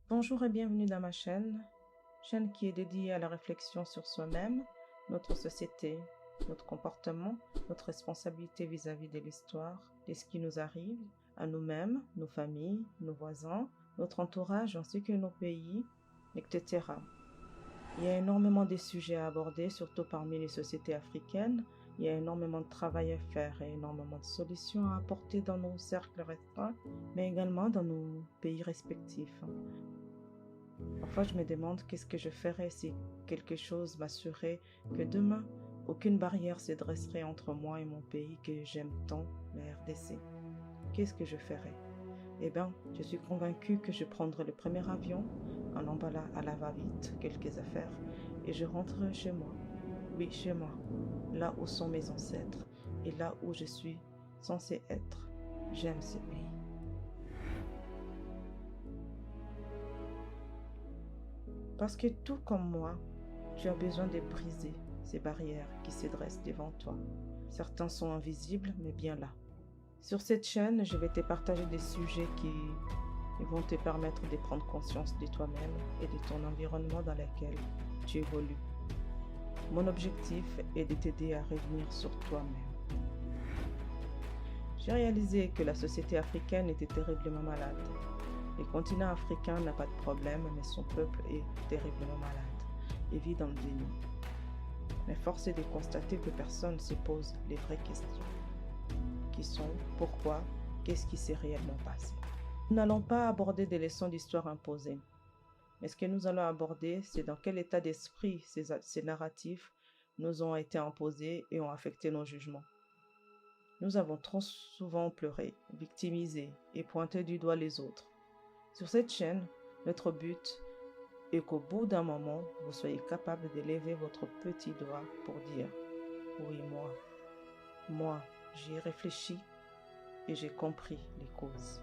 Bonjour et bienvenue dans ma chaîne qui est dédiée à la réflexion sur soi-même, notre société, notre comportement, notre responsabilité vis-à-vis de l'histoire, de ce qui nous arrive, à nous-mêmes, nos familles, nos voisins, notre entourage ainsi que nos pays, etc. Il y a énormément de sujets à aborder, surtout parmi les sociétés africaines. Il y a énormément de travail à faire et énormément de solutions à apporter dans nos cercles restreints, mais également dans nos pays respectifs. Parfois, je me demande qu'est-ce que je ferais si quelque chose m'assurait que demain, aucune barrière se dresserait entre moi et mon pays que j'aime tant, la RDC. Qu'est-ce que je ferais? Eh bien, je suis convaincue que je prendrai le premier avion, en emballant à la va-vite quelques affaires, et je rentrerai chez moi. Oui, chez moi, là où sont mes ancêtres, et là où je suis censée être. J'aime ce pays. Parce que tout comme moi, tu as besoin de briser ces barrières qui se dressent devant toi. Certains sont invisibles, mais bien là. Sur cette chaîne, je vais te partager des sujets qui vont te permettre de prendre conscience de toi-même et de ton environnement dans lequel tu évolues. Mon objectif est de t'aider à revenir sur toi-même. J'ai réalisé que la société africaine était terriblement malade. Le continent africain n'a pas de problème, mais son peuple est terriblement malade et vit dans le déni. Mais force est de constater que personne ne se pose les vraies questions. Qui sont, pourquoi, qu'est-ce qui s'est réellement passé? Nous n'allons pas aborder des leçons d'histoire imposées. Mais ce que nous allons aborder, c'est dans quel état d'esprit ces narratifs nous ont été imposés et ont affecté nos jugements. Nous avons trop souvent pleuré, victimisé et pointé du doigt les autres. Sur cette chaîne, notre but est qu'au bout d'un moment, vous soyez capable de lever votre petit doigt pour dire « Oui, moi, j'y ai réfléchi et j'ai compris les causes.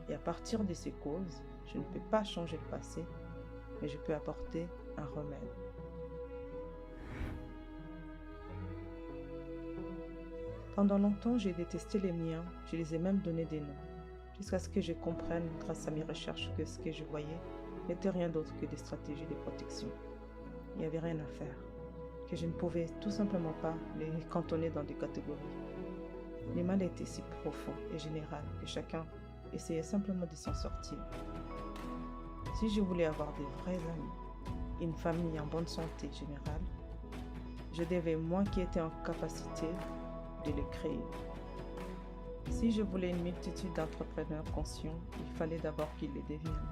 Et à partir de ces causes, je ne peux pas changer le passé, mais je peux apporter un remède. » Pendant longtemps, j'ai détesté les miens, je les ai même donné des noms, jusqu'à ce que je comprenne, grâce à mes recherches, que ce que je voyais n'était rien d'autre que des stratégies de protection. Il n'y avait rien à faire, que je ne pouvais tout simplement pas les cantonner dans des catégories. Le mal était si profond et général que chacun essayait simplement de s'en sortir. Si je voulais avoir des vrais amis, une famille en bonne santé générale, je devais, moi qui étais en capacité, de les créer. Si je voulais une multitude d'entrepreneurs conscients, il fallait d'abord qu'ils les deviennent.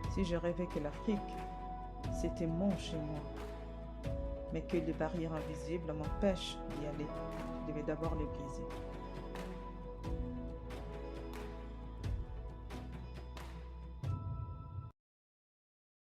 Si je rêvais que l'Afrique, c'était mon chez moi, mais que les barrières invisibles m'empêchent d'y aller, je devais d'abord les briser.